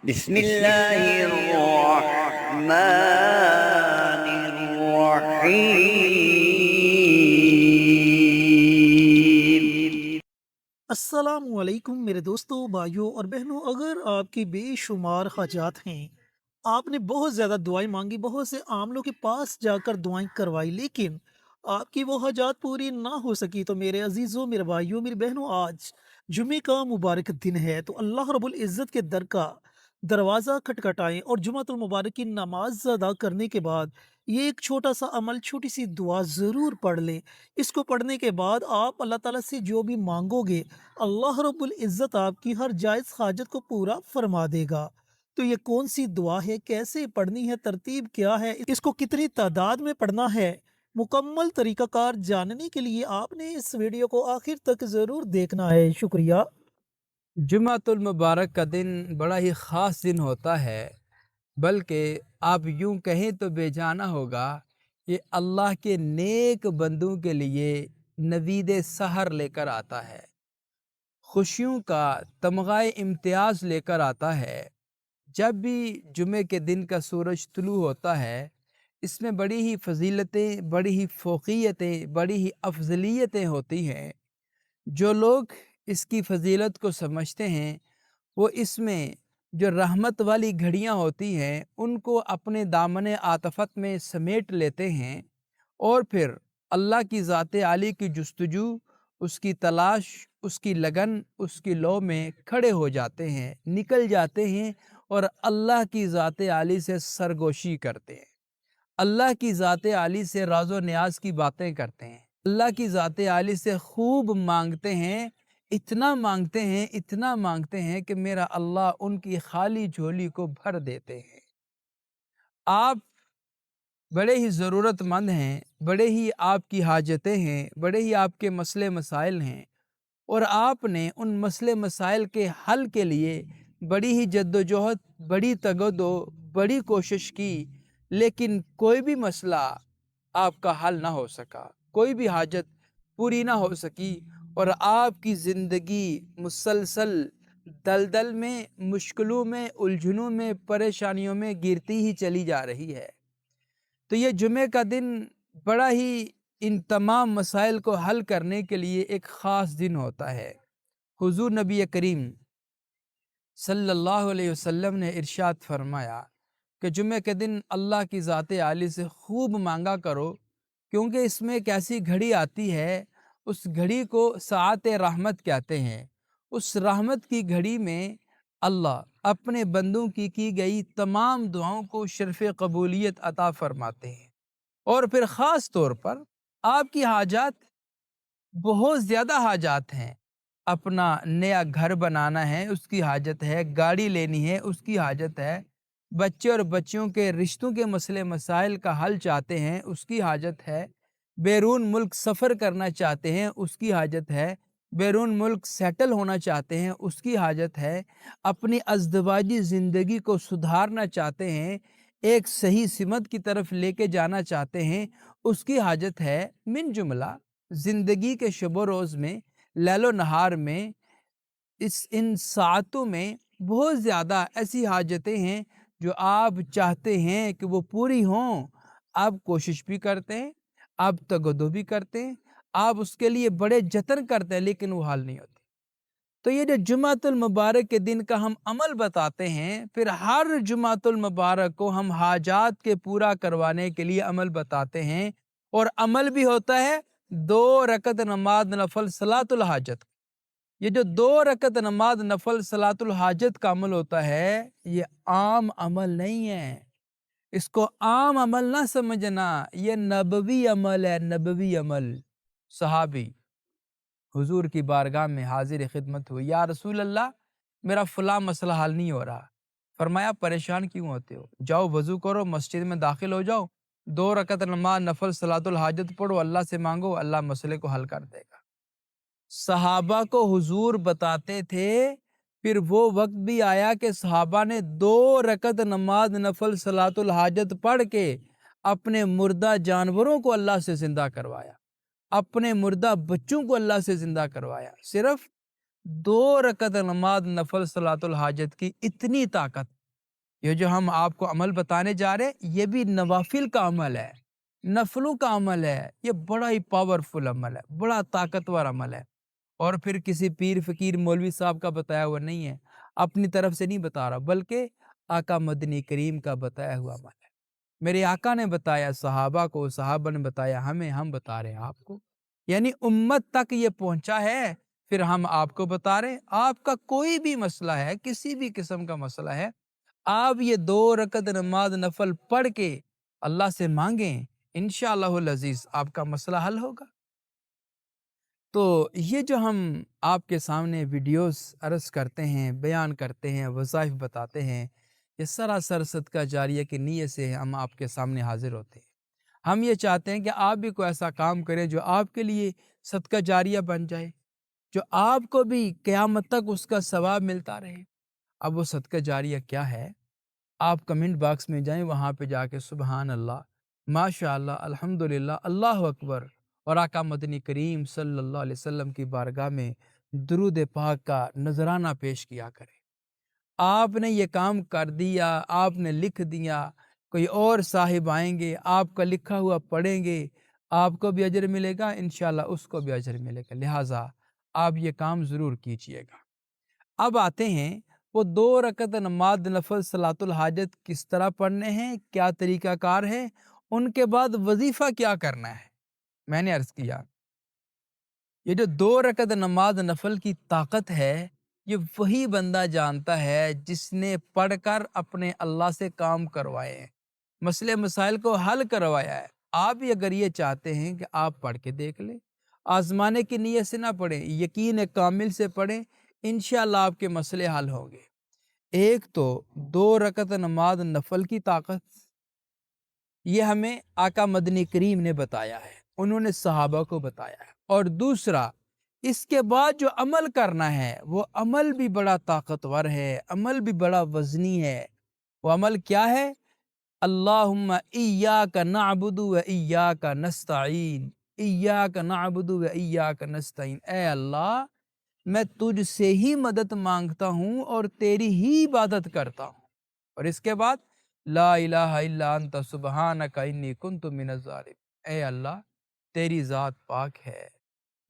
بسم الله الرحمن الرحيم. السلام علیکم میرے دوستوں، بھائیوں اور بہنوں۔ اگر آپ کی بے شمار حاجات ہیں، آپ نے بہت زیادہ دعائیں مانگی، بہت سے عاملوں کے پاس جا کر دعائیں کروائی، لیکن آپ کی وہ حاجات پوری نہ ہو سکی، تو میرے عزیزوں، میرے بھائیوں، میری بہنوں، آج جمعے کا مبارک دن ہے، تو اللہ رب العزت کے در کا دروازہ کھٹکھٹائیں اور جمعۃ المبارک کی نماز ادا کرنے کے بعد یہ ایک چھوٹا سا عمل، چھوٹی سی دعا ضرور پڑھ لیں۔ اس کو پڑھنے کے بعد آپ اللہ تعالیٰ سے جو بھی مانگو گے، اللہ رب العزت آپ کی ہر جائز حاجت کو پورا فرما دے گا۔ تو یہ کون سی دعا ہے، کیسے پڑھنی ہے، ترتیب کیا ہے، اس کو کتنی تعداد میں پڑھنا ہے، مکمل طریقہ کار جاننے کے لیے آپ نے اس ویڈیو کو آخر تک ضرور دیکھنا ہے۔ شکریہ۔ جمعۃ المبارک کا دن بڑا ہی خاص دن ہوتا ہے، بلکہ آپ یوں کہیں تو بے جانا ہوگا، یہ اللہ کے نیک بندوں کے لیے نوید سحر لے کر آتا ہے، خوشیوں کا تمغہ امتیاز لے کر آتا ہے۔ جب بھی جمعے کے دن کا سورج طلوع ہوتا ہے، اس میں بڑی ہی فضیلتیں، بڑی ہی فوقیتیں، بڑی ہی افضلیتیں ہوتی ہیں۔ جو لوگ اس کی فضیلت کو سمجھتے ہیں، وہ اس میں جو رحمت والی گھڑیاں ہوتی ہیں ان کو اپنے دامن عاطفت میں سمیٹ لیتے ہیں، اور پھر اللہ کی ذات عالی کی جستجو، اس کی تلاش، اس کی لگن، اس کی لو میں کھڑے ہو جاتے ہیں، نکل جاتے ہیں اور اللہ کی ذات عالی سے سرگوشی کرتے ہیں، اللہ کی ذات عالی سے راز و نیاز کی باتیں کرتے ہیں، اللہ کی ذات عالی سے خوب مانگتے ہیں، اتنا مانگتے ہیں، اتنا مانگتے ہیں کہ میرا اللہ ان کی خالی جھولی کو بھر دیتے ہیں۔ آپ بڑے ہی ضرورت مند ہیں، بڑے ہی آپ کی حاجتیں ہیں، بڑے ہی آپ کے مسئلے مسائل ہیں، اور آپ نے ان مسئلے مسائل کے حل کے لیے بڑی ہی جد و جہد، بڑی تگد و بڑی کوشش کی، لیکن کوئی بھی مسئلہ آپ کا حل نہ ہو سکا، کوئی بھی حاجت پوری نہ ہو سکی، اور آپ کی زندگی مسلسل دلدل میں، مشکلوں میں، الجھنوں میں، پریشانیوں میں گرتی ہی چلی جا رہی ہے۔ تو یہ جمعے کا دن بڑا ہی ان تمام مسائل کو حل کرنے کے لیے ایک خاص دن ہوتا ہے۔ حضور نبی کریم صلی اللہ علیہ وسلم نے ارشاد فرمایا کہ جمعے کے دن اللہ کی ذات عالی سے خوب مانگا کرو، کیونکہ اس میں ایک ایسی گھڑی آتی ہے، اس گھڑی کو ساعت رحمت کہتے ہیں۔ اس رحمت کی گھڑی میں اللہ اپنے بندوں کی گئی تمام دعاؤں کو شرف قبولیت عطا فرماتے ہیں، اور پھر خاص طور پر آپ کی حاجات، بہت زیادہ حاجات ہیں۔ اپنا نیا گھر بنانا ہے، اس کی حاجت ہے، گاڑی لینی ہے، اس کی حاجت ہے، بچے اور بچیوں کے رشتوں کے مسئلے مسائل کا حل چاہتے ہیں، اس کی حاجت ہے، بیرون ملک سفر کرنا چاہتے ہیں، اس کی حاجت ہے، بیرون ملک سیٹل ہونا چاہتے ہیں، اس کی حاجت ہے، اپنی ازدواجی زندگی کو سدھارنا چاہتے ہیں، ایک صحیح سمت کی طرف لے کے جانا چاہتے ہیں، اس کی حاجت ہے۔ من جملہ زندگی کے شب و روز میں، لیل و نہار میں، ان ساعتوں میں بہت زیادہ ایسی حاجتیں ہیں جو آپ چاہتے ہیں کہ وہ پوری ہوں۔ آپ کوشش بھی کرتے ہیں، آپ تگدو بھی کرتے ہیں، آپ اس کے لیے بڑے جتن کرتے ہیں، لیکن وہ حل نہیں ہوتی۔ تو یہ جو جمعۃ المبارک کے دن کا ہم عمل بتاتے ہیں، پھر ہر جمعۃ المبارک کو ہم حاجات کے پورا کروانے کے لیے عمل بتاتے ہیں، اور عمل بھی ہوتا ہے 2 رکعت نماز نفل صلاۃ الحاجت۔ یہ جو 2 رکعت نماز نفل صلاۃ الحاجت کا عمل ہوتا ہے، یہ عام عمل نہیں ہے، اس کو عام عمل نہ سمجھنا، یہ نبوی عمل ہے، نبوی عمل۔ صحابی حضور کی بارگاہ میں حاضر خدمت ہوئی، یا رسول اللہ، میرا فلاں مسئلہ حل نہیں ہو رہا۔ فرمایا پریشان کیوں ہوتے ہو؟ جاؤ وضو کرو، مسجد میں داخل ہو جاؤ، 2 رکعت نماز نفل صلاۃ الحاجت پڑھو، اللہ سے مانگو، اللہ مسئلے کو حل کر دے گا۔ صحابہ کو حضور بتاتے تھے، پھر وہ وقت بھی آیا کہ صحابہ نے 2 رکعت نماز نفل صلاۃ الحاجت پڑھ کے اپنے مردہ جانوروں کو اللہ سے زندہ کروایا، اپنے مردہ بچوں کو اللہ سے زندہ کروایا۔ صرف 2 رکعت نماز نفل صلاۃ الحاجت کی اتنی طاقت، یہ جو ہم آپ کو عمل بتانے جا رہے ہیں یہ بھی نوافل کا عمل ہے، نفلوں کا عمل ہے، یہ بڑا ہی پاورفل عمل ہے، بڑا طاقتور عمل ہے، اور پھر کسی پیر فقیر مولوی صاحب کا بتایا ہوا نہیں ہے، اپنی طرف سے نہیں بتا رہا، بلکہ آقا مدنی کریم کا بتایا ہوا عمل ہے۔ میرے آقا نے بتایا صحابہ کو، صحابہ نے بتایا ہمیں، ہم بتا رہے ہیں آپ کو، یعنی امت تک یہ پہنچا ہے، پھر ہم آپ کو بتا رہے ہیں۔ آپ کا کوئی بھی مسئلہ ہے، کسی بھی قسم کا مسئلہ ہے، آپ یہ 2 رکعت نماز نفل پڑھ کے اللہ سے مانگیں، انشاءاللہ العزیز آپ کا مسئلہ حل ہوگا۔ تو یہ جو ہم آپ کے سامنے ویڈیوز عرض کرتے ہیں، بیان کرتے ہیں، وظائف بتاتے ہیں، یہ سراسر صدقہ جاریہ کی نیت سے ہم آپ کے سامنے حاضر ہوتے ہیں۔ ہم یہ چاہتے ہیں کہ آپ بھی کوئی ایسا کام کریں جو آپ کے لیے صدقہ جاریہ بن جائے، جو آپ کو بھی قیامت تک اس کا ثواب ملتا رہے۔ اب وہ صدقہ جاریہ کیا ہے؟ آپ کمنٹ باکس میں جائیں، وہاں پہ جا کے سبحان اللہ، ماشاء اللہ، الحمدللہ، اللہ اکبر، اور آقا مدنی کریم صلی اللہ علیہ وسلم کی بارگاہ میں درود پاک کا نذرانہ پیش کیا کریں۔ آپ نے یہ کام کر دیا، آپ نے لکھ دیا، کوئی اور صاحب آئیں گے، آپ کا لکھا ہوا پڑھیں گے، آپ کو بھی اجر ملے گا، انشاءاللہ اس کو بھی اجر ملے گا، لہٰذا آپ یہ کام ضرور کیجئے گا۔ اب آتے ہیں وہ 2 رکعت نماز نفل صلاۃ الحاجت کس طرح پڑھنے ہیں، کیا طریقہ کار ہے، ان کے بعد وظیفہ کیا کرنا ہے۔ میں نے عرض کیا یہ جو 2 رکعت نماز نفل کی طاقت ہے، یہ وہی بندہ جانتا ہے جس نے پڑھ کر اپنے اللہ سے کام کروائے ہیں، مسئلے مسائل کو حل کروایا ہے۔ آپ بھی اگر یہ چاہتے ہیں کہ آپ پڑھ کے دیکھ لیں، آزمانے کی نیت سے نہ پڑھیں، یقین کامل سے پڑھیں، انشاءاللہ آپ کے مسئلے حل ہوں گے۔ ایک تو 2 رکعت نماز نفل کی طاقت، یہ ہمیں آقا مدنی کریم نے بتایا ہے، انہوں نے صحابہ کو بتایا ہے، اور دوسرا اس کے بعد جو عمل کرنا ہے وہ عمل بھی بڑا طاقتور ہے، عمل بھی بڑا وزنی ہے۔ وہ عمل کیا ہے؟ اللہم ایاک نعبد و ایاک نستعین، ایاک نعبد و ایاک نستعین، اے اللہ میں تجھ سے ہی مدد مانگتا ہوں اور تیری ہی عبادت کرتا ہوں، اور اس کے بعد لا الہ الا انت سبحانک انی کنت من الظالمین، اے اللہ تیری ذات پاک ہے،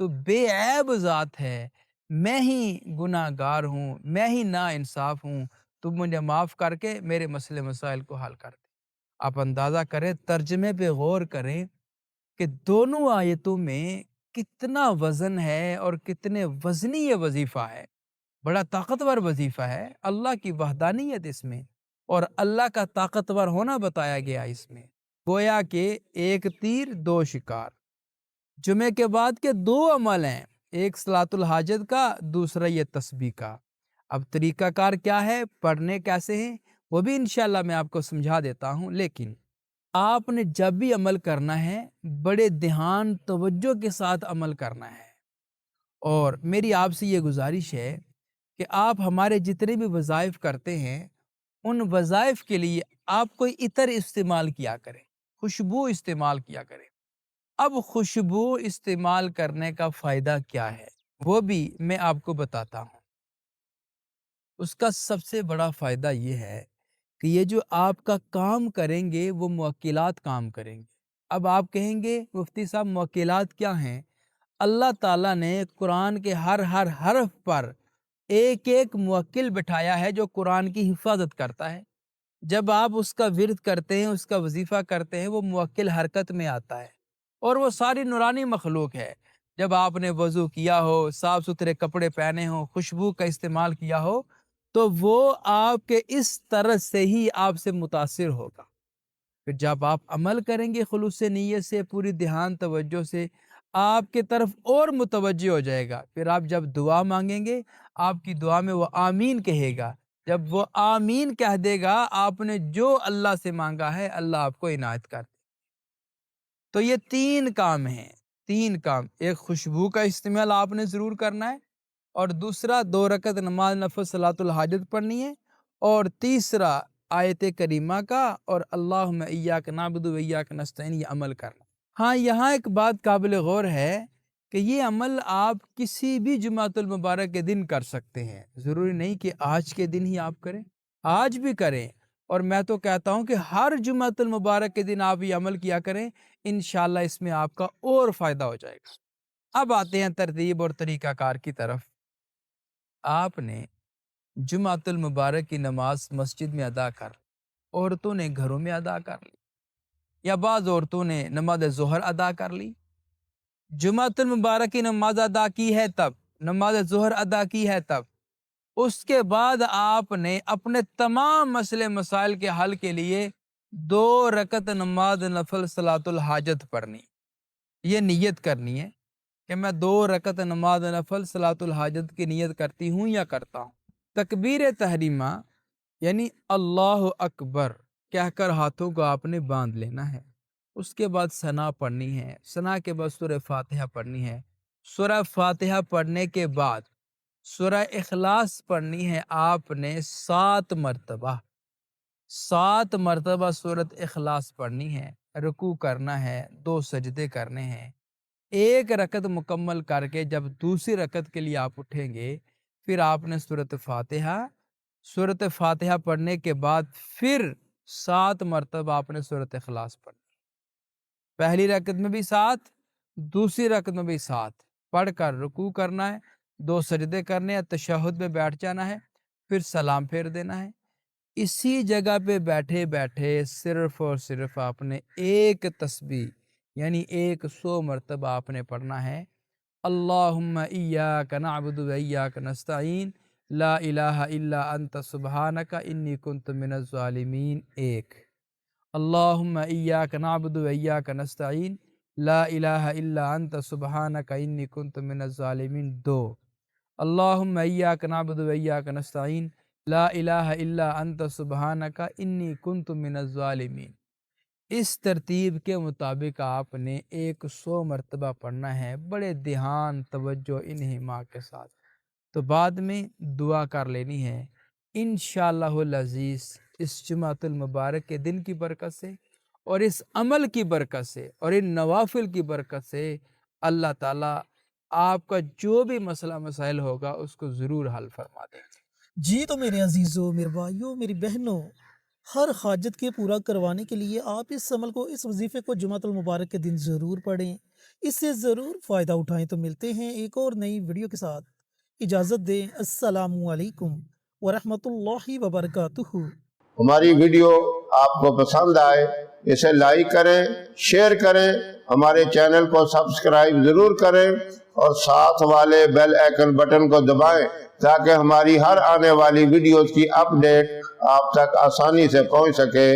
تو بے عیب ذات ہے، میں ہی گناہ گار ہوں، میں ہی نا انصاف ہوں، تو مجھے معاف کر کے میرے مسئلے مسائل کو حل کر دے۔ آپ اندازہ کریں، ترجمے پہ غور کریں کہ دونوں آیتوں میں کتنا وزن ہے اور کتنے وزنی یہ وظیفہ ہے، بڑا طاقتور وظیفہ ہے، اللہ کی وحدانیت اس میں اور اللہ کا طاقتور ہونا بتایا گیا اس میں، گویا کہ ایک تیر 2 شکار۔ جمعے کے بعد کے 2 عمل ہیں، ایک صلاۃ الحاجت کا، دوسرا یہ تسبیح کا۔ اب طریقہ کار کیا ہے، پڑھنے کیسے ہیں، وہ بھی انشاءاللہ میں آپ کو سمجھا دیتا ہوں، لیکن آپ نے جب بھی عمل کرنا ہے بڑے دھیان توجہ کے ساتھ عمل کرنا ہے، اور میری آپ سے یہ گزارش ہے کہ آپ ہمارے جتنے بھی وظائف کرتے ہیں ان وظائف کے لیے آپ کوئی عطر استعمال کیا کریں، خوشبو استعمال کیا کریں۔ اب خوشبو استعمال کرنے کا فائدہ کیا ہے وہ بھی میں آپ کو بتاتا ہوں۔ اس کا سب سے بڑا فائدہ یہ ہے کہ یہ جو آپ کا کام کریں گے وہ موکلات کام کریں گے۔ اب آپ کہیں گے مفتی صاحب موکلات کیا ہیں؟ اللہ تعالیٰ نے قرآن کے ہر حرف پر ایک ایک موکل بٹھایا ہے جو قرآن کی حفاظت کرتا ہے۔ جب آپ اس کا ورد کرتے ہیں، اس کا وظیفہ کرتے ہیں، وہ موکل حرکت میں آتا ہے، اور وہ ساری نورانی مخلوق ہے۔ جب آپ نے وضو کیا ہو، صاف ستھرے کپڑے پہنے ہوں، خوشبو کا استعمال کیا ہو، تو وہ آپ کے اس طرز سے ہی آپ سے متاثر ہوگا۔ پھر جب آپ عمل کریں گے خلوص نیت سے، پوری دھیان توجہ سے، آپ کی طرف اور متوجہ ہو جائے گا۔ پھر آپ جب دعا مانگیں گے، آپ کی دعا میں وہ آمین کہے گا۔ جب وہ آمین کہہ دے گا، آپ نے جو اللہ سے مانگا ہے اللہ آپ کو عنایت کر دے۔ تو یہ 3 کام ہیں، 3 کام، ایک خوشبو کا استعمال آپ نے ضرور کرنا ہے، اور دوسرا 2 رکعت نماز نفل صلاۃ الحاجت پڑھنی ہے، اور تیسرا آیت کریمہ کا اور اللہم ایاک نعبد و ایاک نستعین یہ عمل کرنا۔ ہاں، یہاں ایک بات قابل غور ہے کہ یہ عمل آپ کسی بھی جمعۃ المبارک کے دن کر سکتے ہیں، ضروری نہیں کہ آج کے دن ہی آپ کریں، آج بھی کریں، اور میں تو کہتا ہوں کہ ہر جمعۃ المبارک کے دن آپ یہ عمل کیا کریں، انشاءاللہ اس میں آپ کا اور فائدہ ہو جائے گا۔ اب آتے ہیں ترتیب اور طریقہ کار کی طرف۔ آپ نے جمعۃ المبارک کی نماز مسجد میں ادا کر، عورتوں نے گھروں میں ادا کر لی، یا بعض عورتوں نے نماز ظہر ادا کر لی۔ جمعۃ المبارک کی نماز ادا کی ہے تب، نماز ظہر ادا کی ہے تب، اس کے بعد آپ نے اپنے تمام مسئلے مسائل کے حل کے لیے 2 رکعت نماز نفل صلاۃ الحاجت پڑھنی، یہ نیت کرنی ہے کہ میں 2 رکعت نماز نفل صلاۃ الحاجت کی نیت کرتی ہوں یا کرتا ہوں۔ تکبیر تحریمہ یعنی اللہ اکبر کہہ کر ہاتھوں کو آپ نے باندھ لینا ہے، اس کے بعد ثنا پڑھنی ہے، ثنا کے بعد سورہ فاتحہ پڑھنی ہے، سورہ فاتحہ پڑھنے کے بعد سورہ اخلاص پڑھنی ہے آپ نے 7 مرتبہ، 7 مرتبہ سورۃ اخلاص پڑھنی ہے، رکوع کرنا ہے، 2 سجدے کرنے ہیں، 1 رکعت مکمل کر کے جب دوسری رکعت کے لیے آپ اٹھیں گے، پھر آپ نے سورۃ فاتحہ پڑھنے کے بعد پھر 7 مرتبہ آپ نے سورۃ اخلاص پڑھنی، پہلی رکعت میں بھی 7، دوسری رکعت میں بھی 7 پڑھ کر رکوع کرنا ہے، 2 سجدے کرنے ہیں، تشہد میں بیٹھ جانا ہے، پھر سلام پھیر دینا ہے۔ اسی جگہ پہ بیٹھے بیٹھے صرف اور صرف آپ نے 1 تسبیح یعنی 100 مرتبہ آپ نے پڑھنا ہے، اللہم ایاک نعبد و ایاک نستعین لا الہ الا انت سبحانک انی کنت من الظالمین 1، اللہم ایاک نعبد و ایاک نستعین لا الہ الا انت سبحانک انی کنت من الظالمین 2، اللہم ایاک نعبد و ایاک نستعین لا الہ الا انت سبحانک انی کنت من الظالمین۔ اس ترتیب کے مطابق آپ نے 100 مرتبہ پڑھنا ہے، بڑے دھیان توجہ انہماک کے ساتھ، تو بعد میں دعا کر لینی ہے۔ انشاءاللہ العزیز اس جمعۃ المبارک کے دن کی برکت سے اور اس عمل کی برکت سے اور ان نوافل کی برکت سے اللہ تعالیٰ آپ کا جو بھی مسئلہ مسائل ہوگا اس کو ضرور حل فرما دیں گے۔ جی تو میرے عزیزوں، میرے بھائیوں، میری بہنوں، ہر حاجت کے پورا کروانے کے لیے آپ اس عمل کو، اس وظیفے کو جمعۃ المبارک کے دن ضرور پڑھیں، اس سے ضرور فائدہ اٹھائیں۔ تو ملتے ہیں ایک اور نئی ویڈیو کے ساتھ، اجازت دیں، السلام علیکم ورحمۃ اللہ وبرکاتہ۔ ہماری ویڈیو آپ کو پسند آئے اسے لائک کریں، شیئر کریں، ہمارے چینل کو سبسکرائب ضرور کریں اور ساتھ والے بیل آئیکن بٹن کو دبائیں تاکہ ہماری ہر آنے والی ویڈیوز کی اپڈیٹ آپ تک آسانی سے پہنچ سکے۔